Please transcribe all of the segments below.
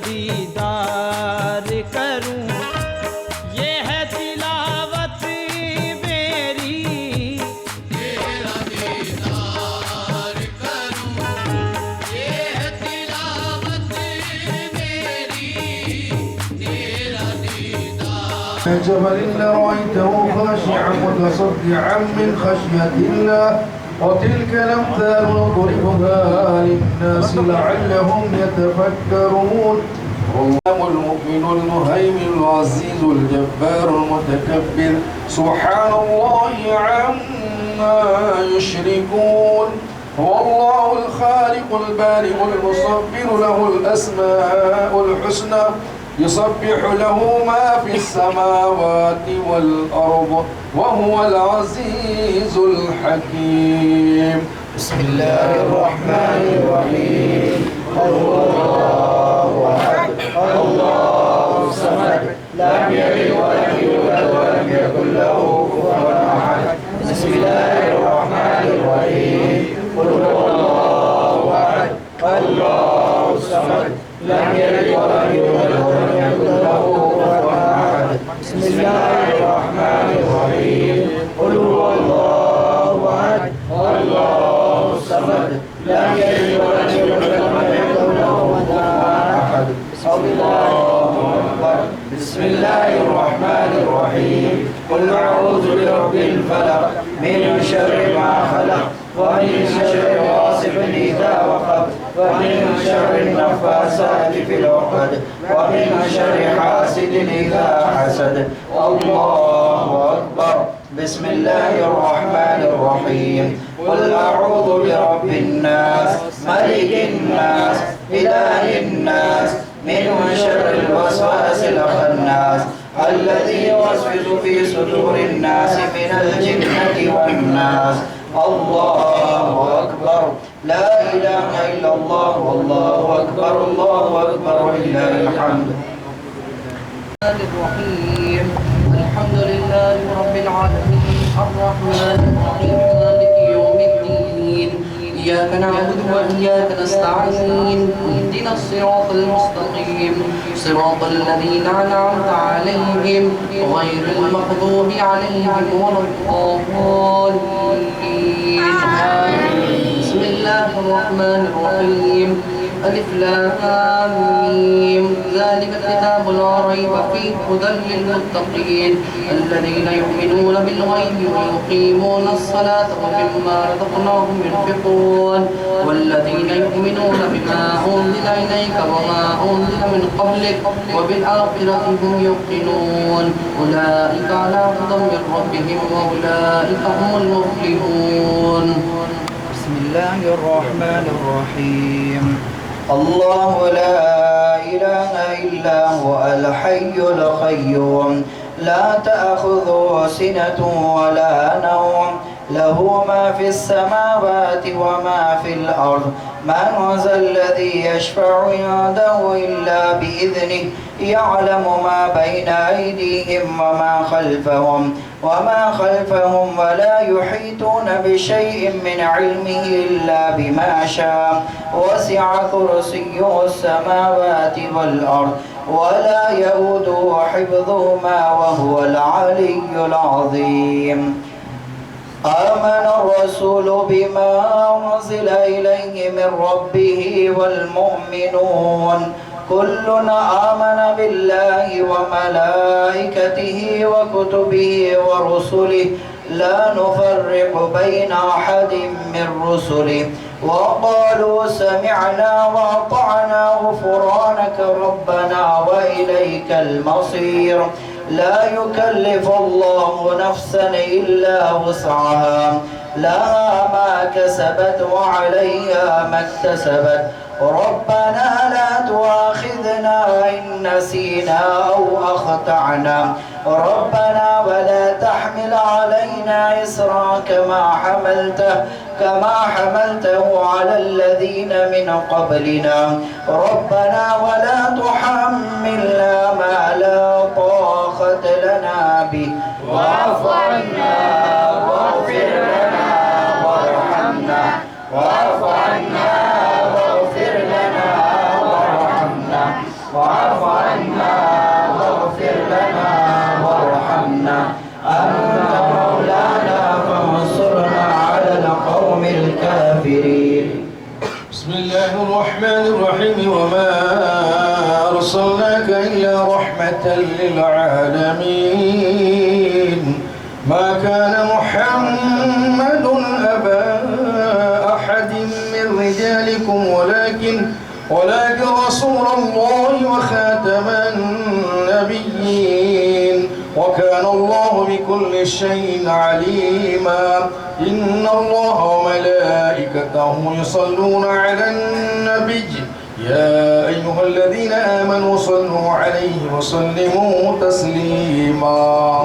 दीदार करूं, ये है तिलावत मेरी, तेरा दीदार करूं, ये है तिलावत मेरी, तेरा दीदार। جبل لرأيته خاشعا متصدعا من خشية الله وتلك الأمثال نضربها للناس لعلهم يتفكرون. الله المؤمن المهيمن العزيز الجبار المتكبر سبحان الله عما يشركون. هو الله الخالق البارئ المصور له الأسماء الحسنى يسبح له ما في السماوات والأرض وهو العزيز الحكيم. بسم الله الرحمن الرحيم. الله أحد الله الصمد لم يلد ولم يولد ولم يكن له كفوا أحد. بسم الله الرحمن الرحيم. قل هو الله أحد الله الصمد لم يلد ولم يولد ولم يكن له كفوا أحد. بسم الله الرحمن الرحيم. قل هو الله أحد الله الصمد لم يلد ولم يولد ولم يكن له كفوا أحد. الله أكبر. بسم الله الرحمن الرحيم. قل أعوذ برب الفلق من شر ما خلق ومن شر غاسق إذا وقب ومن شر النفاثات في العقد ومن شر حاسد إذا حسد. الله أكبر. بسم الله الرحمن الرحيم. قل أعوذ برب الناس ملك الناس إله الناس من شر الوسواس الخناس الذي يوسوس في صدور الناس من الجنة والناس. الله أكبر. لا إله إلا الله والله أكبر الله أكبر ولله الحمد. الرحيم. الحمد لله رب العالمين الرحمن الرحيم مالك يوم الدين. إياك نعبد وإياك نستعين. اهدنا الصراط المستقيم صراط الذين أنعمت عليهم غير المغضوب عليهم ولا الضالين. بسم الله الرحمن الرحيم. ألف لام ميم. ذلك الكتاب لا ريب فيه هدى للمتقين الذين يؤمنون بالغيب ويقيمون الصلاة ومما رزقناهم ينفقون والذين يؤمنون بما أنزل إليك وما أنزل من قبلك وبالآخرة هم يوقنون أولئك على هدى من ربهم وأولئك هم المفلحون. بسم الله الرحمن الرحيم. الله لا إله إلا هو الحي القيوم لا تأخذه سنة ولا نوم له ما في السماوات وما في الأرض. من ذا الذي يشفع عنده إلا بإذنه يعلم ما بين أيديهم وما خلفهم ولا يحيطون بشيء من علمه إلا بما شاء. وسع كرسيه السماوات والأرض ولا يؤوده حفظهما وهو العلي العظيم. آمن الرسول بما أنزل إليه من ربه والمؤمنون كل آمن بالله وملائكته وكتبه ورسله لا نفرق بين أحد من رسله وقالوا سمعنا وأطعنا غفرانك ربنا وإليك المصير. لا يكلف الله نفسا إلا وسعها لها ما كسبت وعليها ما اكتسبت. ربنا لا تؤاخذنا إن نسينا أو أخطأنا ربنا ولا تحمل علينا إصرا كما حملته على الذين من قبلنا ربنا ولا تحملنا ما لا طاقة لنا به واعف عنا واغفر لنا وارحمنا واعف عنا واغفر لنا وارحمنا الرحمن الرحيم وما أرسلناك إلا رحمة للعالمين ما كان محمد أبا أحد من رجالكم ولكن رسول الله وخاتم النبيين وكان الله بكل شيء عليما إن الله وملائكته يصلون على النبي يا أيها الذين آمنوا صلوا عليه وسلموا تسليما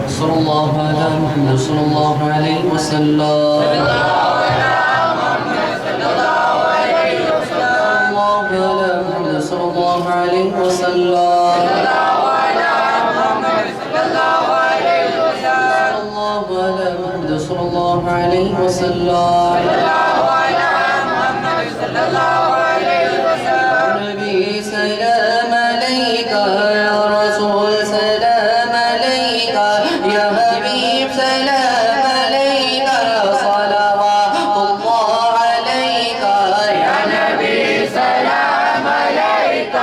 صلى الله على محمد صلى الله عليه وسلم صلى الله عليه وسلم صلى الله عليه وسلم نبي سلام عليك يا رسول سلام عليك يا حبيب سلام عليك صلوات الله عليك يا نبي سلام عليك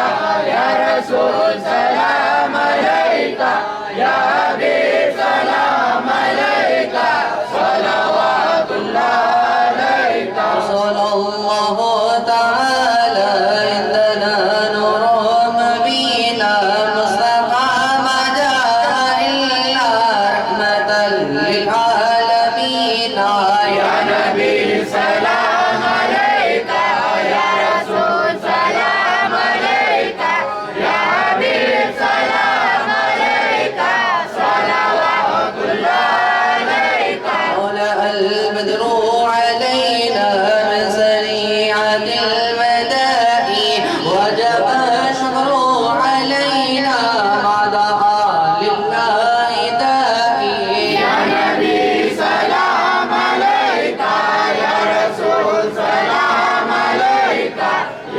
يا رسول سلام عليك يا حبيب سلام عليك صلوات الله عليك صلى الله تعالى عندنا نور مبينا مصطفى ما جاء إلا رحمة للعالمين يا نبي سلام عليك يا رسول سلام عليك يا حبيب سلام عليك صلوات الله عليك طلع البدر علينا من سريعة المداء وجب الشكر علينا ما دعا لله داعي يا نبي سلام عليك يا رسول سلام عليك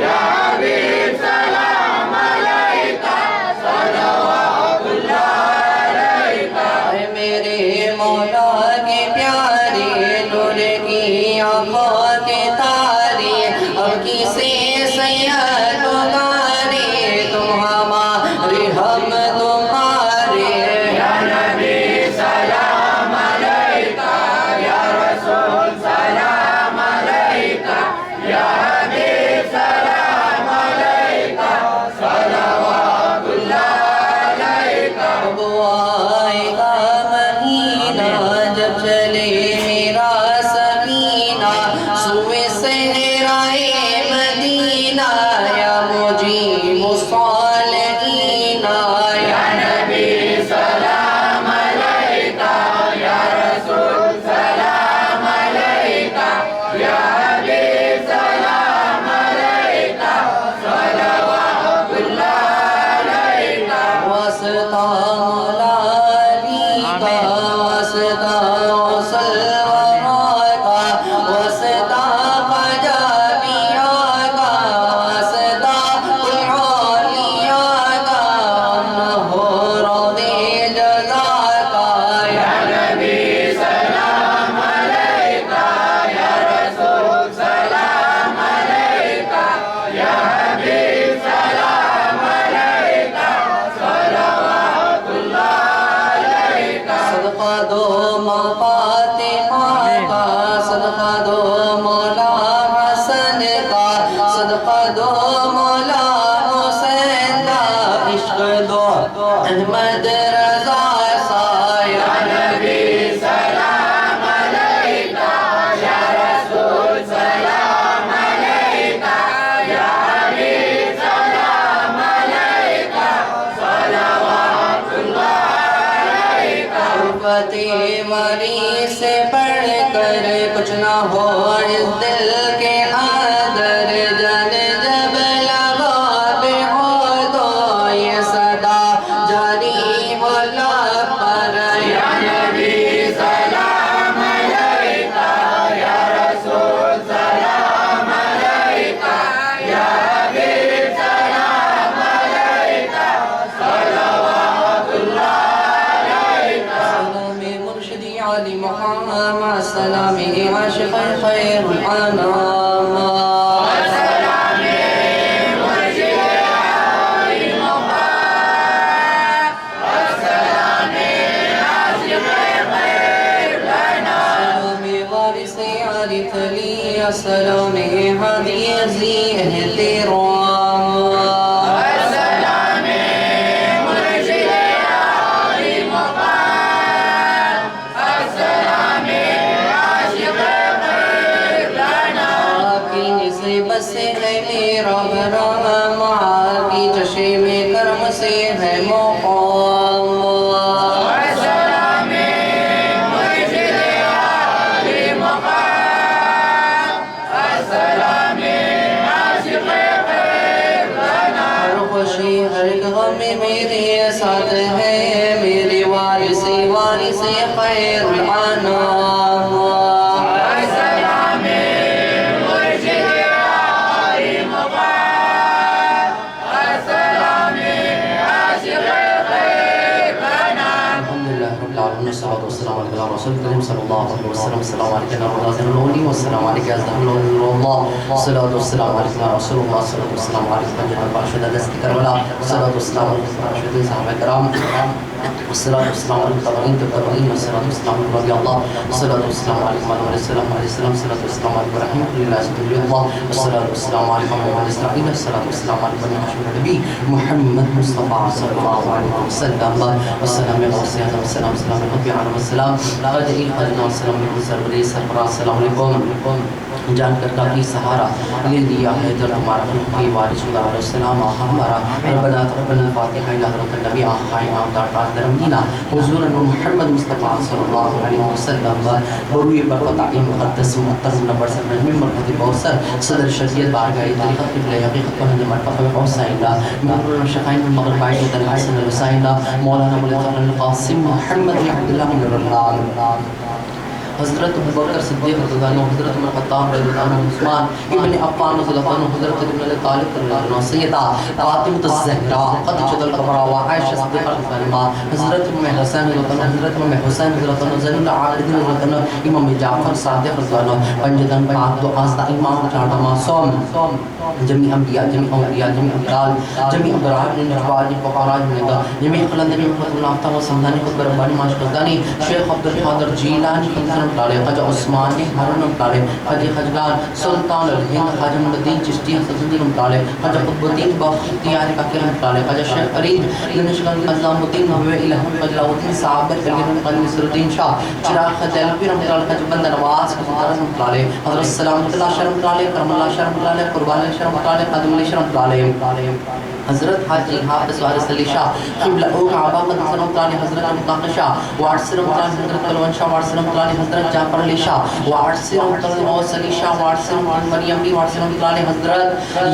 يا حبيب سلام عليك صلوات الله عليك मेरे मौला के प्यारे नूर की आँखों के तारे अब किसे सैयद पुकारे तुम हमारे हम तुम्हारे या नबी सलाम अलैका या रसूल सलाम अलैका या हबीब सलाम अलैका सलावतुल्लाह अलैका अब आएगा महीना जब चले मेरा सफीना सुबह सहराए मदीना या मुजीब सालिहीना या नबी सलाम अलैका या रसूल सलाम अलैका या हबीब सलाम अलैका सलावतुल्लाह अलैका वास्ता मौला अली का वास्ता सलवार का वास्ता ख्वाजा पिया का वास्ता कुलौलिया का न हो रोदे जज़ा का या नबी सलाम अलैका या रसूल सलाम अलैका या हबीब सलाम अलैका सलावतुल्लाह अलैका सदका दो माँ फातिमा का सदका दो मौला हसन का सदका दो मौला हुसैन का इश्क दो अहमद रज़ा सा या नबी सलाम अलैका या रसूल सलाम अलैका या हबीब सलाम अलैका सलावतुल्लाह अलैका फतेह वाली से पढ़कर कुछ ना हो इस दिल के अंदर जन जब हदीज़ी एहतिराम से है मेरा भरम की चशे में कर्म से है मुक़ाम हर खुशी हर गम मेरे साथ है मेरे वारिसे खैर आना जानकर काफ़ी सहारा ले लिया है जब हमारा की वारिस हमारा रब्बना तक़ब्बल फ़ातिहा इला हज़रत नबी आख़िरी दरमीना हुज़ूर मुहम्मद मुस्तफ़ा सल्लल्लाहु अलैहि वसल्लम बरूए बरक़त मुक़द्दस मुहतरम नंबर 7 में मरकज़ बौसर सदर शरीयत बारगाह तरीक़त क़िबला हक़ीक़त पहले मरतबा हुसैना मरहूम शफ़ाइन मग़रिबाई तल हसन हुसैना मौलाना मुल्क़ी क़ासिम मुहम्मद बिन अब्दुल्लाह बिन रज़ान हज़रत अबू बकर सिद्दीक़ रज़ियल्लाहु अन्हु, हज़रत उमर ख़त्ताब रज़ियल्लाहु अन्हु, उस्मान इब्न अफ़्फ़ान रज़ियल्लाहु अन्हु, हज़रत इब्न तालिब रज़ियल्लाहु अन्हु, सैयदा फ़ातिमा ज़हरा ख़दीजतुल कुबरा व आयशा सिद्दीक़ा रज़ियल्लाहु अन्हा, हज़रत उम्मे हसन रज़ियल्लाहु अन्हा, हज़रत उम्मे हुसैन रज़ियल्लाहु अन्हु, ज़ैनुल आबिदीन रज़ियल्लाहु अन्हु, इमाम जाफ़र सादिक़ रज़ियल्लाहु अन्हु, पंजतन पाक दो आज़दा इमाम चार मासूम जमी अंबिया जमी औलिया जमी अब्रार जमी अब्रार ने नवाज फ़क़राज में जमी ख़लद नबी मुहम्मद व समदानी खुद रब्बानी माशक़दानी शेख अब्दुल क़ादिर जीलानी ख़ज़रत ताले ख़जा उस्मानी हरन ताले ख़जा खजगान सुल्तान अल हिंद ख़ाजा मुद्दीन चिश्ती हसन ताले ख़जा क़ुतबुद्दीन बख्तियार काकिर ताले ख़जा शेख फरीद नशगन निज़ामुद्दीन नबवी इलाह फ़जलाउद्दीन साबिर कलीम क़ल नसरुद्दीन शाह चिराग ख़जलवी रहमतुल्लाह ख़जा बंदा नवाज ख़ज़रत ताले हज़रत सलामुल्लाह शरम ताले करमुल्लाह शरम ताले कुर्बान शरम ताले क़दम शरम ताले हज़रत हाजी हाफ़िज़ वारिस अली शाह क़िबला ओ काबा क़दम ताले हज़रत मुताक़ शाह वारसरम ताले हज़रत कलवन शाह वारसरम ताले हज़रत जाफ़र अली शाह वारसरम ताले औस अली शाह वारसरम मरियम की वारसरम ताले हज़रत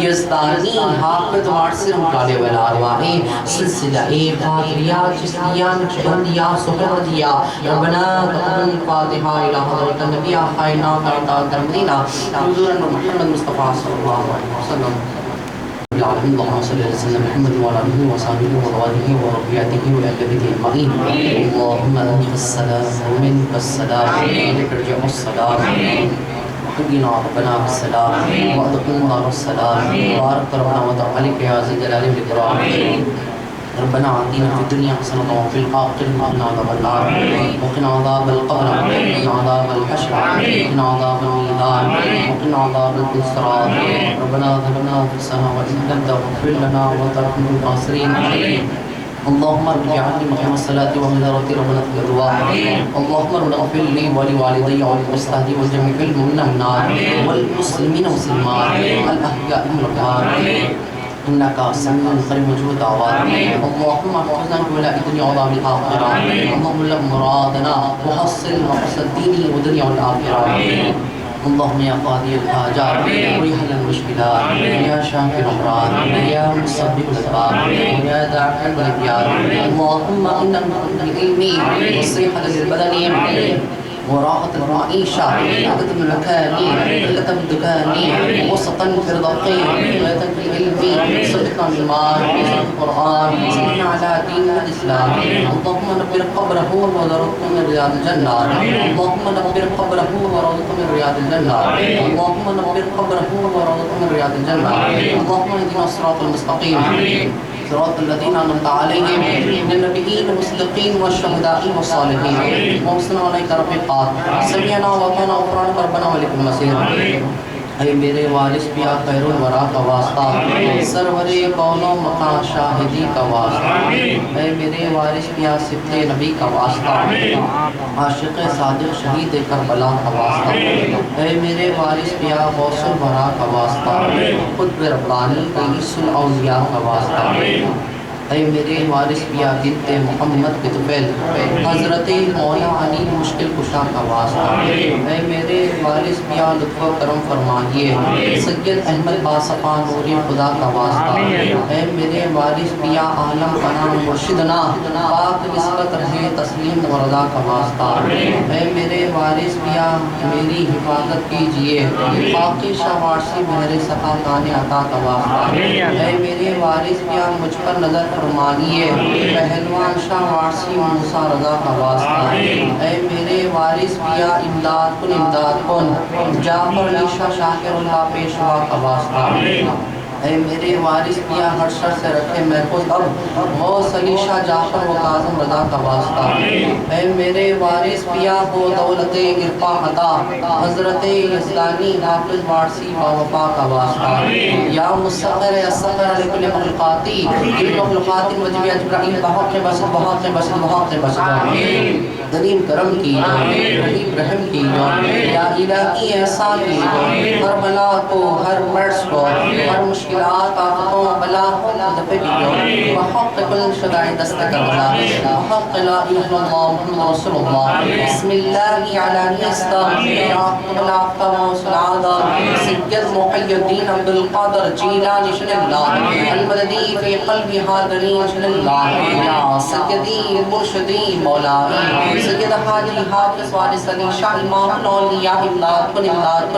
यज़दानी हाफ़िज़ वारसरम ताले वला अरवाह सिलसिला ए फ़ातिहा चिश्तिया नक्शबंदिया सुहरदिया रब्बना तक़ब्बल फ़ातिहा इला हज़रत नबी आख़िना तरमीना हुज़ूर मुहम्मद मुस्तफ़ा सल्लल्लाहु अलैहि वसल्लम اللهم صل على سيدنا محمد وعلى اله وصحبه وذريته وذرياته واهل بيته اجمعين اللهم انت السلام ومنك السلام اليك يرجع السلام حقنا ربنا بالسلام وادخلنا دار السلام بارك ربنا وتعالى يا ذي الجلال والاكرام ربنا آتنا في الدنيا حسنة وفي الآخرة حسنة وقنا عذاب النار وقنا عذاب القبر وقنا عذاب الحشر وقنا عذاب الميزان وقنا عذاب الصراط ربنا ظلمنا أنفسنا وإن لم تغفر لنا وترحمنا الخاسرين اللهم رب اجعلني مقيم الصلاة ومن ذريتي ربنا الدعاء اللهم رب اغفر لي ولوالدي وللمستهدي والجميع المؤمنين والنار والمسلمين والمسلمات الأحياء والأموات إنك سميع قريب مجيب دعوات اللهم احفظنا في ولاء الدنيا وعذاب الآخرة اللهم لك مرادنا وحصل مقصد الدين والدنيا والآخرة اللهم يا قاضي الحاجات ويحل المشكلات يا شافي الأمراض يا مسبب الأسباب ويا داعي البليات اللهم إنا نسألك العلم والصحة للبدن وراحة المعيشة عدة المكان قلة الدكان وسطا في الرزق غاية في العلم صدقا بالمال صدق القرآن صدقنا على دين الإسلام اللهم نبر قبره وروضته من رياض الجنة اللهم نبر قبره وروضته من رياض الجنة اللهم نبر قبره وروضته من رياض الجنة اللهم اهدنا الصراط المستقيم صراط الذين أنعمت عليهم من النبيين والصديقين والشهداء والصالحين وحسن أولئك رفيقا سمعنا وأطعنا غفرانك ربنا ولك المصير ऐ मेरे वारिस पिया खैरुल वरा का वास्ता, सरवरे कौनो मका शाहिदी का वास्ता, ऐ मेरे वारिस पिया सिफ्ते नबी का वास्ता, आशिक़ सादिक़ शहीद करबला का वास्ता, ऐ मेरे वारिस पिया गौसुल वरा का वास्ता, खुद रब्बानी रईसुल औलिया का वास्ता, ऐ मेरे वारिस पिया बिन्ते मोहम्मद के तुफैल हज़रत मौला अली मुश्किल कुशा का वास्ता, ऐ मेरे वारिस पिया लुत्फ़ करम फरमाइए सैयद अहमद बासफ़ा नूरी खुदा का वास्ता, ऐ मेरे वारिस पिया आलम पना मुर्शिदना पाक निस्बत रहे तस्लीम वरदा का वास्ता, ऐ मेरे वारिस पिया मेरी हिफाजत कीजिए बाकी शावारसी मेरे सफ़ा खाने अता का वास्ता, ऐ मेरे वारिस पिया मुझ पर नज़र फरमाइए पहलवान शाह वारसी मूसा रज़ा का वास्ता, ऐ मेरे वारिस पिया इमदाद कुन जाफर अली शाह शाकिरुल्लाह पेशवा का वास्ता, ऐ मेरे वारिस पिया हर शर से रखे महफूज अब गौस अली शाह जाफर व काज़िम रज़ा का वास्ता, ऐ मेरे वारिस पिया हो दौलत इरफा अता हज़रत यज़दानी हाफिज़ वारसी बावफा का वास्ता, या मुसग़्गिर असग़र लिकुल्लि मख़लूक़ाती इन मख़लूक़ातिन वजबी अजब्राइल बहक़ बसत करीम करम की रहीम रहम की या इलाही एहसान की हर बला को हर मर्ज़ को हर मुश्किलात आफ़तों बला को दफ़े की बहक़ कुल शुदाए दस्त करबला बहक़ ला इलाहा इल्लल्लाह मुहम्मद रसूलुल्लाह बिस्मिल्लाहि अला निस्ता या क़ुल आफ्ता मौसूल आदा सय्यद मुक़य्यद्दीन अब्दुल क़ादिर जीलानी शल्लाह अल मददी फ़ी क़ल्बी हादिरीन शल्लाह या सय्यदी मुर्शिदी मौलाना सैयद हाजी हाफिज़ वारिस अली शाह इमाम औलिया इमदाद कुन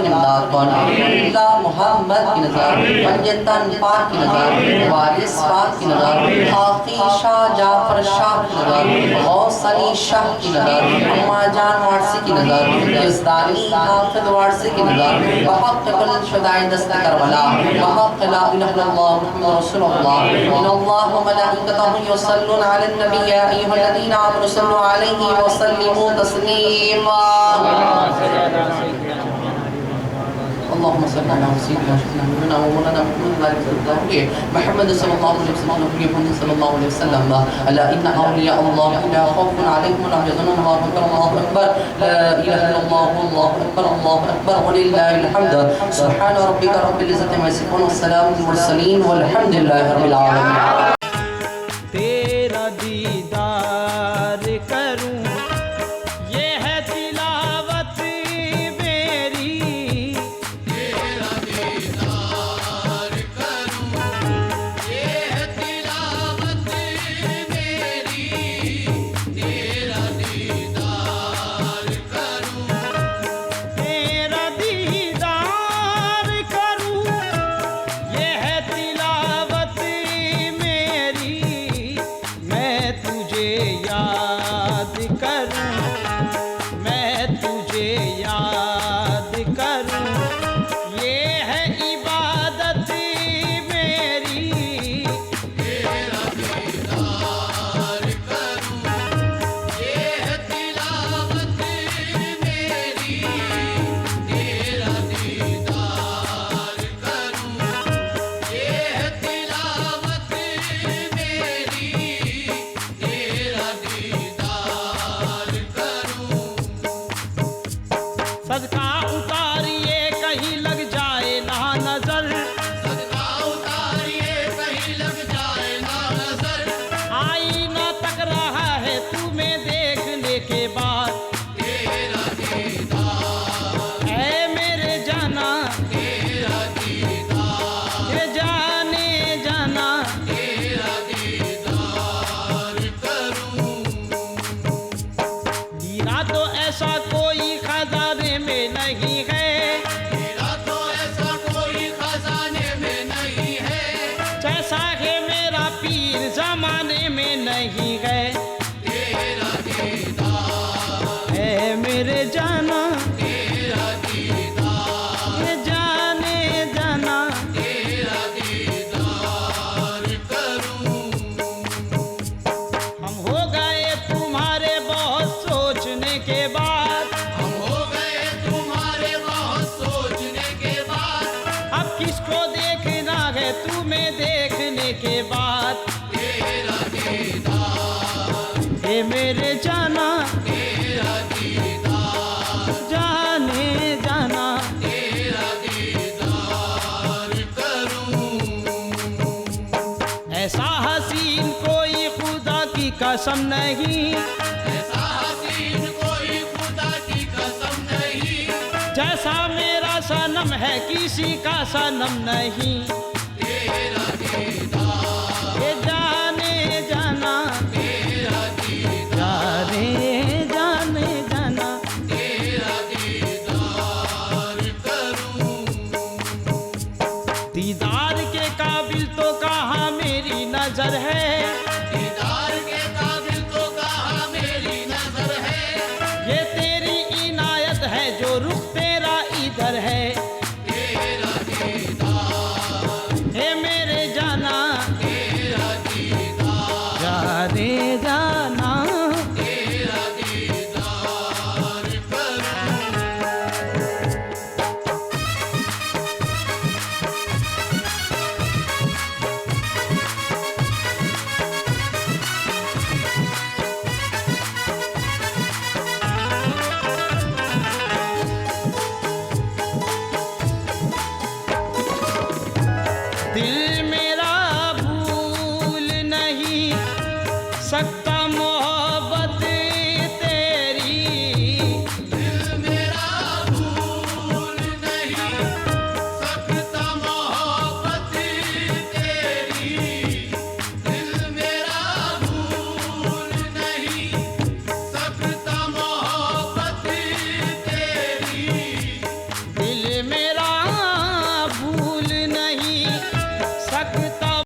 अल्लाह मुहम्मद की नज़र पंजतन पाक की नज़र वारिस पाक की नज़र हाफिज़ शाह जाफर शाह की नज़र गौस अली शाह की नज़र अम्मा जान वारसी की नज़र यज़दानी हाफिज़ वारसी की नज़र बहक़ कुल शुदाए दस्त करबला बहक़ ला इलाहा इल्लल्लाह मुहम्मद रसूलुल्लाह इन्नल्लाह व मलाइकतहु युसल्लूना अलन नबी या अय्युहल्लज़ीना आमनू सल्लू अलैहि व सल्लिमू तस्लीमा। اللهم صل على سيدنا وسيدنا ومولانا محمد صلى الله عليه وسلم محمد صلى الله عليه وسلم ألا إن أولياء الله لا خوف عليهم ولا هم يحزنون الله أكبر الله أكبر لا إله إلا الله والله أكبر الله أكبر ولله الحمد سبحان ربك رب العزة عما يصفون والسلام على المرسلين والحمد لله رب العالمين। तेरा दीदार करूं ये है तिलावत मेरी, तेरा दीदार करूं ये है तिलावत मेरी, तेरा दीदार करूं तेरा दीदार करूं ये है तिलावत मेरी। किसको देखना है तुम्हें देखने के बाद, तेरा दीदार, हे मेरे जाना तेरा दीदार, जाने जाना, तेरा दीदार करूं। ऐसा हसीन कोई खुदा की कसम नहीं, ऐसा हसीन कोई खुदा की कसम नहीं, जैसा मेरा सनम है किसी का सनम नहीं, तेरा दीदार, ये जाने जाना, तेरा दीदार, जाने जाना, तेरा दीदार करूं। दीदार